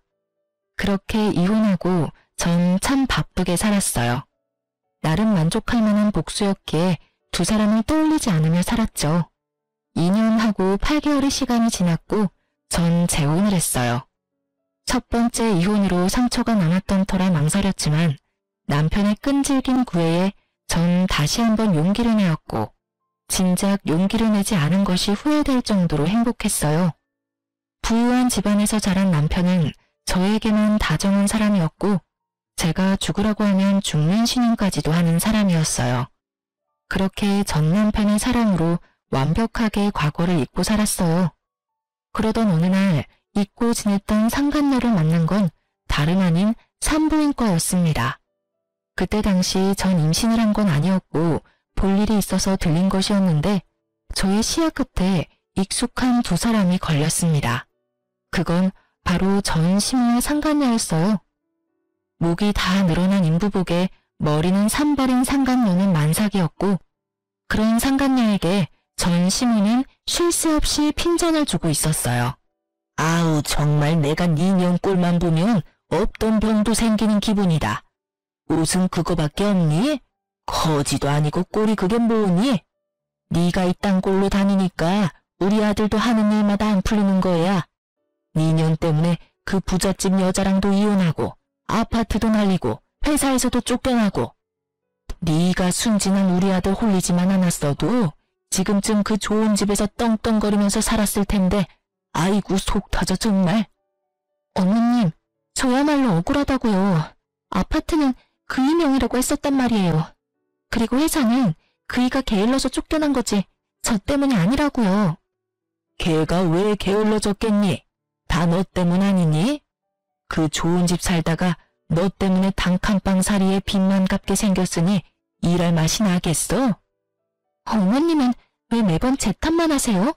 그렇게 이혼하고 전 참 바쁘게 살았어요. 나름 만족할 만한 복수였기에 두 사람을 떠올리지 않으며 살았죠. 2년하고 8개월의 시간이 지났고 전 재혼을 했어요. 첫 번째 이혼으로 상처가 남았던 터라 망설였지만 남편의 끈질긴 구애에 전 다시 한번 용기를 내었고 진작 용기를 내지 않은 것이 후회될 정도로 행복했어요. 부유한 집안에서 자란 남편은 저에게만 다정한 사람이었고 제가 죽으라고 하면 죽는 신용까지도 하는 사람이었어요. 그렇게 전 남편의 사랑으로 완벽하게 과거를 잊고 살았어요. 그러던 어느 날 잊고 지냈던 상간녀를 만난 건 다름 아닌 산부인과였습니다. 그때 당시 전 임신을 한 건 아니었고 볼 일이 있어서 들린 것이었는데 저의 시야 끝에 익숙한 두 사람이 걸렸습니다. 그건 바로 전 시모의 상간녀였어요. 목이 다 늘어난 인부복에 머리는 산발인 상간녀는 만삭이었고 그런 상간녀에게 전 시모는 쉴 새 없이 핀잔을 주고 있었어요. 아우 정말 내가 네 년 꼴만 보면 없던 병도 생기는 기분이다. 옷은 그거밖에 없니? 거지도 아니고 꼴이 그게 뭐니? 네가 이딴 꼴로 다니니까 우리 아들도 하는 일마다 안 풀리는 거야. 네 년 때문에 그 부잣집 여자랑도 이혼하고 아파트도 날리고 회사에서도 쫓겨나고 네가 순진한 우리 아들 홀리지만 않았어도 지금쯤 그 좋은 집에서 떵떵거리면서 살았을 텐데 아이고 속 터져 정말. 어머님 저야말로 억울하다고요. 아파트는 그이 명의라고 했었단 말이에요. 그리고 회사는 그이가 게을러서 쫓겨난 거지 저 때문이 아니라고요. 걔가 왜 게을러졌겠니? 다 너 때문 아니니? 그 좋은 집 살다가 너 때문에 단칸방 살이에 빚만 갚게 생겼으니 일할 맛이 나겠어? 어머님은 왜 매번 제 탓만 하세요?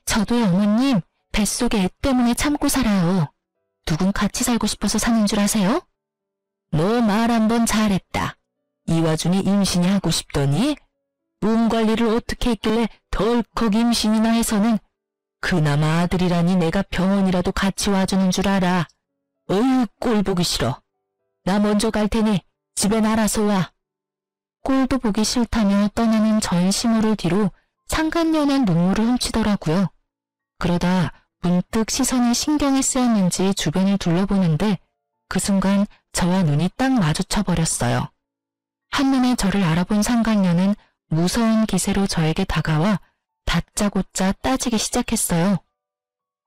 저도요 어머님 뱃속에 애 때문에 참고 살아요. 누군 같이 살고 싶어서 사는 줄 아세요? 너 말 한번 잘했다. 이 와중에 임신이 하고 싶더니 몸 관리를 어떻게 했길래 덜컥 임신이나 해서는 그나마 아들이라니 내가 병원이라도 같이 와주는 줄 알아. 어휴, 꼴 보기 싫어. 나 먼저 갈 테니 집엔 알아서 와. 꼴도 보기 싫다며 떠나는 전시모를 뒤로 상간연한 눈물을 훔치더라고요. 그러다 문득 시선이 신경에 쓰였는지 주변을 둘러보는데 그 순간 저와 눈이 딱 마주쳐버렸어요. 한눈에 저를 알아본 상간녀는 무서운 기세로 저에게 다가와 다짜고짜 따지기 시작했어요.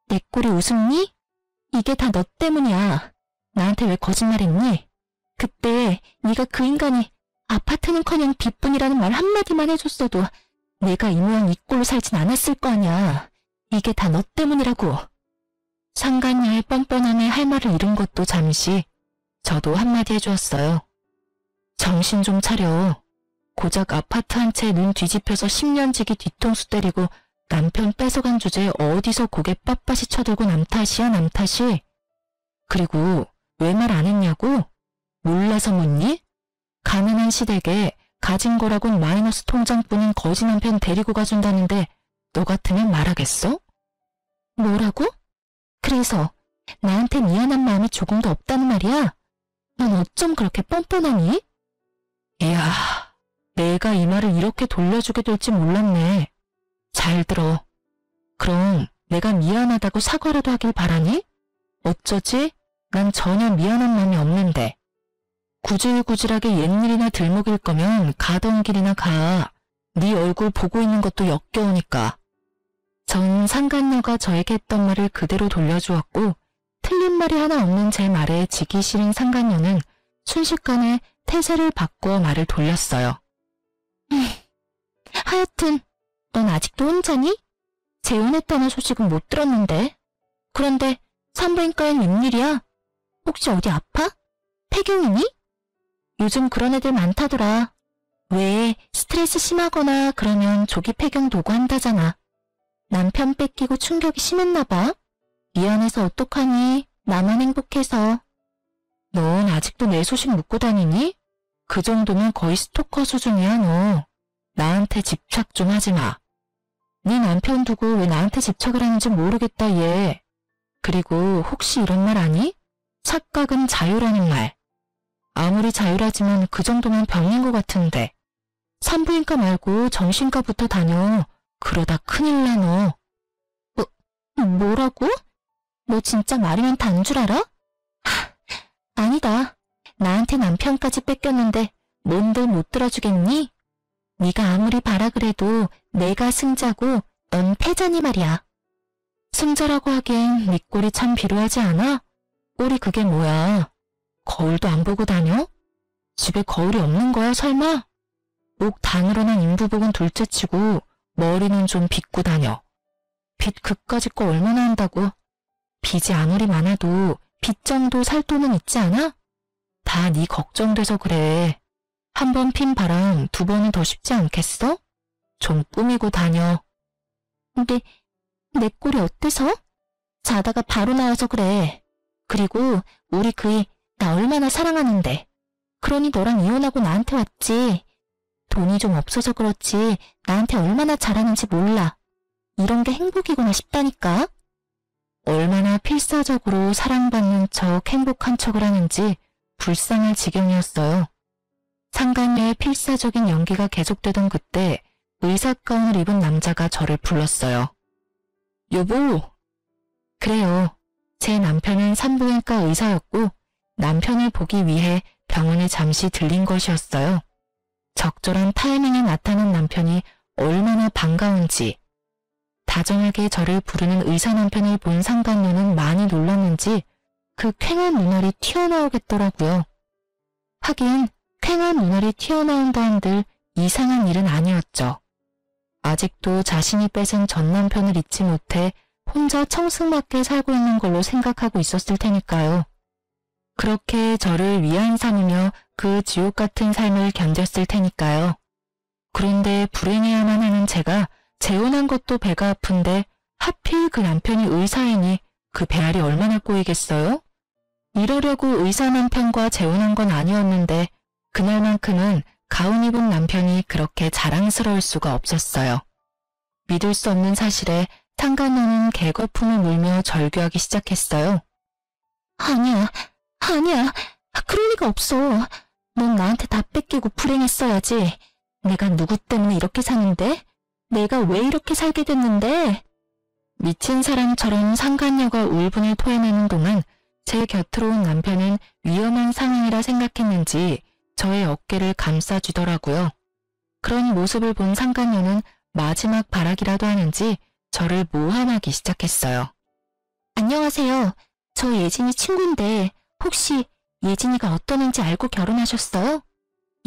내 꼴이 우습니? 이게 다 너 때문이야. 나한테 왜 거짓말했니? 그때 네가 그 인간이 아파트는커녕 빚뿐이라는 말 한마디만 해줬어도 내가 이 모양 이 꼴로 살진 않았을 거 아냐. 이게 다 너 때문이라고. 상간녀의 뻔뻔함에 할 말을 잃은 것도 잠시 저도 한마디 해주었어요. 정신 좀 차려. 고작 아파트 한 채 눈 뒤집혀서 10년지기 뒤통수 때리고 남편 뺏어간 주제에 어디서 고개 빳빳이 쳐들고 남 탓이야, 남 탓이. 그리고 왜 말 안 했냐고? 몰라서 묻니? 가난한 시댁에 가진 거라곤 마이너스 통장뿐인 거지 남편 데리고 가준다는데 너 같으면 말하겠어? 뭐라고? 그래서 나한테 미안한 마음이 조금도 없다는 말이야? 넌 어쩜 그렇게 뻔뻔하니? 이야, 내가 이 말을 이렇게 돌려주게 될지 몰랐네. 잘 들어. 그럼 내가 미안하다고 사과라도 하길 바라니? 어쩌지? 난 전혀 미안한 마음이 없는데. 구질구질하게 옛일이나 들먹일 거면 가던 길이나 가. 네 얼굴 보고 있는 것도 역겨우니까. 전 상간녀가 저에게 했던 말을 그대로 돌려주었고 틀린 말이 하나 없는 제 말에 지기 싫은 상간녀는 순식간에 태세를 바꾸어 말을 돌렸어요. 하여튼 넌 아직도 혼자니? 재혼했다는 소식은 못 들었는데. 그런데 산부인과엔 웬일이야? 혹시 어디 아파? 폐경이니? 요즘 그런 애들 많다더라. 왜 스트레스 심하거나 그러면 조기 폐경 도구 한다잖아. 남편 뺏기고 충격이 심했나 봐. 미안해서 어떡하니? 나만 행복해서. 넌 아직도 내 소식 묻고 다니니? 그 정도면 거의 스토커 수준이야 너. 나한테 집착 좀 하지 마. 네 남편 두고 왜 나한테 집착을 하는지 모르겠다 얘. 그리고 혹시 이런 말 아니? 착각은 자유라는 말. 아무리 자유라지만 그 정도면 병인 것 같은데. 산부인과 말고 정신과부터 다녀. 그러다 큰일 나 너. 뭐라고? 너 진짜 말이면 단 줄 알아? 아니다. 나한테 남편까지 뺏겼는데 뭔들 못 들어주겠니? 네가 아무리 바라 그래도 내가 승자고 넌 패자니 말이야. 승자라고 하기엔 네 꼴이 참 비루하지 않아? 꼴이 그게 뭐야? 거울도 안 보고 다녀? 집에 거울이 없는 거야 설마? 목 다 늘어난 인부복은 둘째치고 머리는 좀 빗고 다녀. 빚 그까짓 거 얼마나 한다고? 빚이 아무리 많아도 빚 정도 살 돈은 있지 않아? 다 네 걱정돼서 그래. 한 번 핀 바람 두 번은 더 쉽지 않겠어? 좀 꾸미고 다녀. 근데 내 꼴이 어때서? 자다가 바로 나와서 그래. 그리고 우리 그이 나 얼마나 사랑하는데. 그러니 너랑 이혼하고 나한테 왔지. 돈이 좀 없어서 그렇지 나한테 얼마나 잘하는지 몰라. 이런 게 행복이구나 싶다니까. 얼마나 필사적으로 사랑받는 척 행복한 척을 하는지 불쌍할 지경이었어요. 상간녀의 필사적인 연기가 계속되던 그때 의사 가운을 입은 남자가 저를 불렀어요. 여보. 그래요. 제 남편은 산부인과 의사였고 남편을 보기 위해 병원에 잠시 들린 것이었어요. 적절한 타이밍에 나타난 남편이 얼마나 반가운지. 다정하게 저를 부르는 의사 남편을 본 상간녀는 많이 놀랐는지 그 퀭한 눈알이 튀어나오겠더라고요. 하긴 퀭한 눈알이 튀어나온다 한들 이상한 일은 아니었죠. 아직도 자신이 뺏은 전 남편을 잊지 못해 혼자 청승맞게 살고 있는 걸로 생각하고 있었을 테니까요. 그렇게 저를 위안 삼으며 그 지옥 같은 삶을 견뎠을 테니까요. 그런데 불행해야만 하는 제가 재혼한 것도 배가 아픈데 하필 그 남편이 의사이니 그 배알이 얼마나 꼬이겠어요? 이러려고 의사 남편과 재혼한 건 아니었는데 그날만큼은 가운 입은 남편이 그렇게 자랑스러울 수가 없었어요. 믿을 수 없는 사실에 상간녀는 개거품을 물며 절규하기 시작했어요. 아니야, 아니야. 그럴 리가 없어. 넌 나한테 다 뺏기고 불행했어야지. 내가 누구 때문에 이렇게 사는데? 내가 왜 이렇게 살게 됐는데? 미친 사람처럼 상간녀가 울분을 토해내는 동안 제 곁으로 온 남편은 위험한 상황이라 생각했는지 저의 어깨를 감싸주더라고요. 그런 모습을 본 상간녀는 마지막 발악이라도 하는지 저를 모함하기 시작했어요. 안녕하세요. 저 예진이 친구인데 혹시 예진이가 어떤 애인지 알고 결혼하셨어요?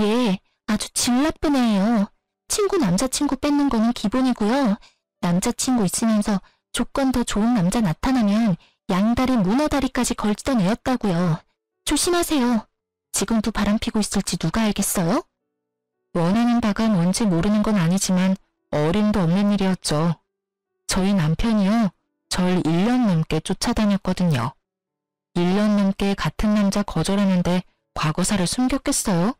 예, 아주 질 나쁜 애예요. 친구 남자친구 뺏는 거는 기본이고요. 남자친구 있으면서 조건 더 좋은 남자 나타나면 양다리 문어다리까지 걸치던 애였다고요. 조심하세요. 지금도 바람피고 있을지 누가 알겠어요? 원하는 바가 뭔지 모르는 건 아니지만 어림도 없는 일이었죠. 저희 남편이요. 절 1년 넘게 쫓아다녔거든요. 1년 넘게 같은 남자 거절하는데 과거사를 숨겼겠어요?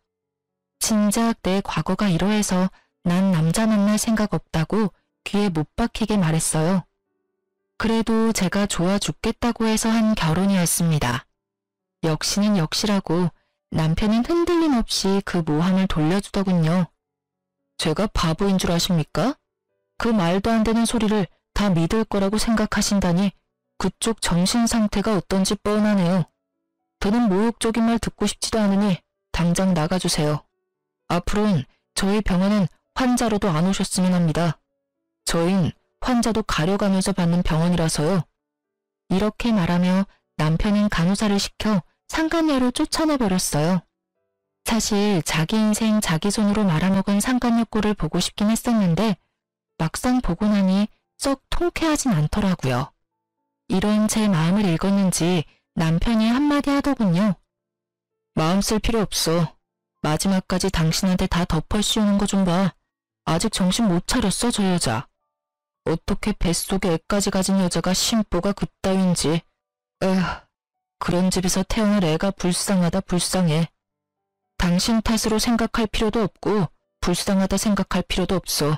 진작 내 과거가 이러해서 난 남자 만날 생각 없다고 귀에 못 박히게 말했어요. 그래도 제가 좋아 죽겠다고 해서 한 결혼이었습니다. 역시는 역시라고 남편은 흔들림 없이 그 모함을 돌려주더군요. 제가 바보인 줄 아십니까? 그 말도 안 되는 소리를 다 믿을 거라고 생각하신다니 그쪽 정신 상태가 어떤지 뻔하네요. 더는 모욕적인 말 듣고 싶지도 않으니 당장 나가주세요. 앞으로는 저희 병원은 환자로도 안 오셨으면 합니다. 저흰 환자도 가려가면서 받는 병원이라서요. 이렇게 말하며 남편은 간호사를 시켜 상간녀를 쫓아내버렸어요. 사실 자기 인생 자기 손으로 말아먹은 상간녀 꼴을 보고 싶긴 했었는데 막상 보고 나니 썩 통쾌하진 않더라고요. 이런 제 마음을 읽었는지 남편이 한마디 하더군요. 마음 쓸 필요 없어. 마지막까지 당신한테 다 덮어 씌우는 거 좀 봐. 아직 정신 못 차렸어, 저 여자. 어떻게 뱃속에 애까지 가진 여자가 심보가 그따윈지. 에휴, 그런 집에서 태어날 애가 불쌍하다 불쌍해. 당신 탓으로 생각할 필요도 없고 불쌍하다 생각할 필요도 없어.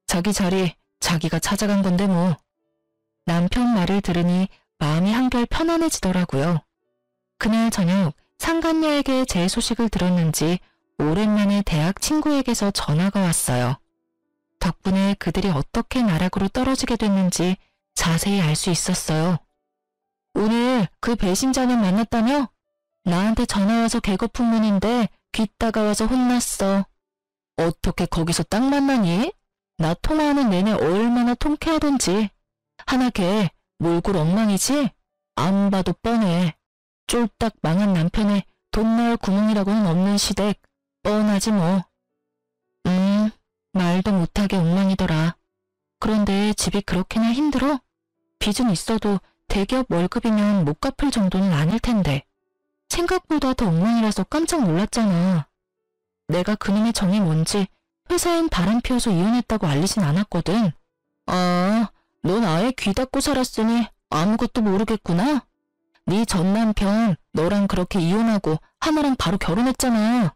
자기 자리 자기가 찾아간 건데 뭐. 남편 말을 들으니 마음이 한결 편안해지더라고요. 그날 저녁 상간녀에게 제 소식을 들었는지 오랜만에 대학 친구에게서 전화가 왔어요. 덕분에 그들이 어떻게 나락으로 떨어지게 됐는지 자세히 알 수 있었어요. 오늘 그 배신자는 만났다며? 나한테 전화와서 개거품문인데 귀 따가워서 혼났어. 어떻게 거기서 딱 만나니? 나 통화하는 내내 얼마나 통쾌하던지. 하나 걔 몰골 엉망이지? 안 봐도 뻔해. 쫄딱 망한 남편의 돈 나올 구멍이라고는 없는 시댁. 뻔하지 뭐. 말도 못하게 엉망이더라. 그런데 집이 그렇게나 힘들어? 빚은 있어도 대기업 월급이면 못 갚을 정도는 아닐 텐데. 생각보다 더 엉망이라서 깜짝 놀랐잖아. 내가 그놈의 정이 뭔지 회사엔 바람 피워서 이혼했다고 알리진 않았거든. 아, 넌 아예 귀 닫고 살았으니 아무것도 모르겠구나. 네 전 남편 너랑 그렇게 이혼하고 하나랑 바로 결혼했잖아.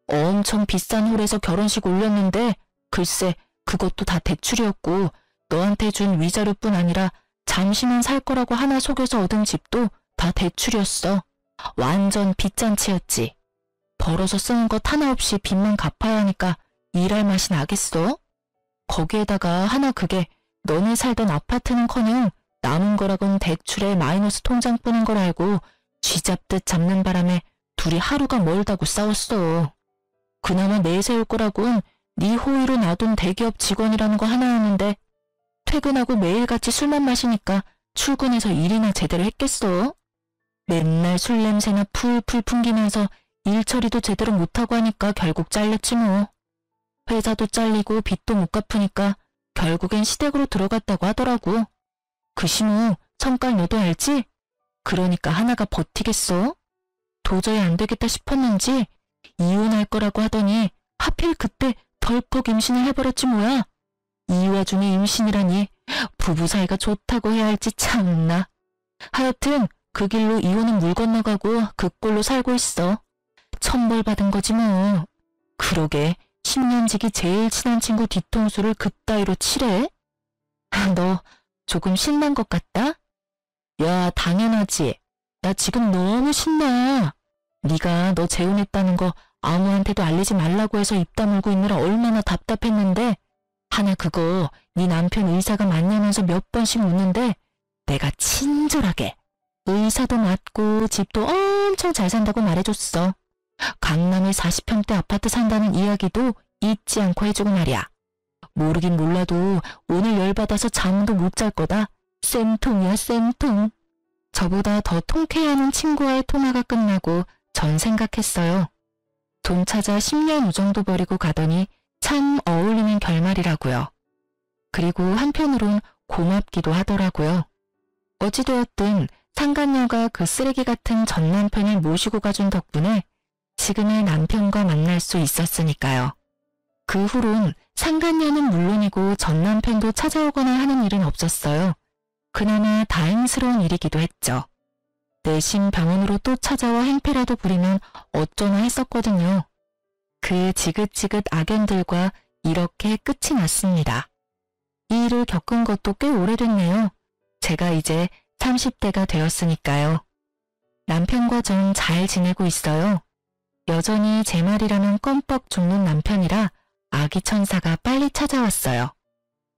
엄청 비싼 홀에서 결혼식 올렸는데 글쎄 그것도 다 대출이었고 너한테 준 위자료뿐 아니라 잠시만 살 거라고 하나 속여서 얻은 집도 다 대출이었어. 완전 빚잔치였지. 벌어서 쓰는 것 하나 없이 빚만 갚아야 하니까 일할 맛이 나겠어? 거기에다가 하나 그게 너네 살던 아파트는커녕 남은 거라곤 대출에 마이너스 통장뿐인 걸 알고 쥐잡듯 잡는 바람에 둘이 하루가 멀다고 싸웠어. 그나마 내세울 거라곤 네 호의로 놔둔 대기업 직원이라는 거 하나였는데 퇴근하고 매일같이 술만 마시니까 출근해서 일이나 제대로 했겠어? 맨날 술 냄새나 풀풀 풍기면서 일 처리도 제대로 못하고 하니까 결국 잘렸지 뭐. 회사도 잘리고 빚도 못 갚으니까 결국엔 시댁으로 들어갔다고 하더라고. 그 시무 성깔 너도 알지? 그러니까 하나가 버티겠어? 도저히 안 되겠다 싶었는지 이혼할 거라고 하더니 하필 그때 덜컥 임신을 해버렸지 뭐야. 이 와중에 임신이라니 부부 사이가 좋다고 해야 할지 참나. 하여튼 그 길로 이혼은 물 건너가고 그 꼴로 살고 있어. 천벌 받은 거지 뭐. 그러게 10년지기 제일 친한 친구 뒤통수를 그따위로 치래? 너 조금 신난 것 같다? 야, 당연하지. 나 지금 너무 신나. 네가 너 재혼했다는 거 아무한테도 알리지 말라고 해서 입 다물고 있느라 얼마나 답답했는데 하나 그거 네 남편 의사가 맞냐면서 몇 번씩 묻는데 내가 친절하게 의사도 맞고 집도 엄청 잘 산다고 말해줬어. 강남에 40평대 아파트 산다는 이야기도 잊지 않고 해주고 말이야. 모르긴 몰라도 오늘 열받아서 잠도 못 잘 거다. 쌤통이야, 쌤통. 저보다 더 통쾌해하는 친구와의 통화가 끝나고 전 생각했어요. 돈 찾아 10년 우정도 버리고 가더니 참 어울리는 결말이라고요. 그리고 한편으론 고맙기도 하더라고요. 어찌되었든 상간녀가 그 쓰레기 같은 전 남편을 모시고 가준 덕분에 지금의 남편과 만날 수 있었으니까요. 그 후론 상간녀는 물론이고 전 남편도 찾아오거나 하는 일은 없었어요. 그나마 다행스러운 일이기도 했죠. 내심 병원으로 또 찾아와 행패라도 부리면 어쩌나 했었거든요. 그 지긋지긋 악연들과 이렇게 끝이 났습니다. 이 일을 겪은 것도 꽤 오래됐네요. 제가 이제 30대가 되었으니까요. 남편과 전 잘 지내고 있어요. 여전히 제 말이라면 껌뻑 죽는 남편이라 아기 천사가 빨리 찾아왔어요.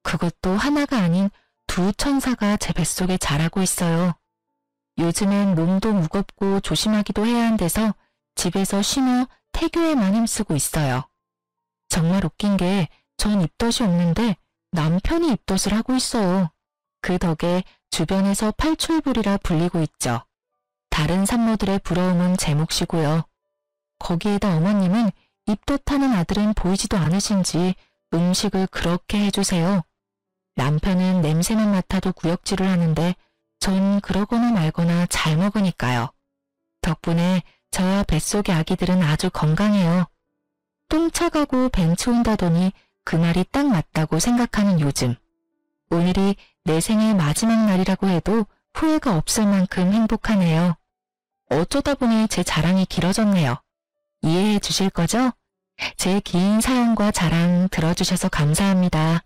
그것도 하나가 아닌 두 천사가 제 뱃속에 자라고 있어요. 요즘엔 몸도 무겁고 조심하기도 해야 한대서 집에서 쉬며 태교에만 힘쓰고 있어요. 정말 웃긴 게 전 입덧이 없는데 남편이 입덧을 하고 있어요. 그 덕에 주변에서 팔출불이라 불리고 있죠. 다른 산모들의 부러움은 제 몫이고요. 거기에다 어머님은 입덧하는 아들은 보이지도 않으신지 음식을 그렇게 해주세요. 남편은 냄새만 맡아도 구역질을 하는데 전 그러거나 말거나 잘 먹으니까요. 덕분에 저와 뱃속의 아기들은 아주 건강해요. 똥 차가고 벤츠 온다더니 그 말이 딱 맞다고 생각하는 요즘. 오늘이 내 생의 마지막 날이라고 해도 후회가 없을 만큼 행복하네요. 어쩌다 보니 제 자랑이 길어졌네요. 이해해 주실 거죠? 제 긴 사연과 자랑 들어주셔서 감사합니다.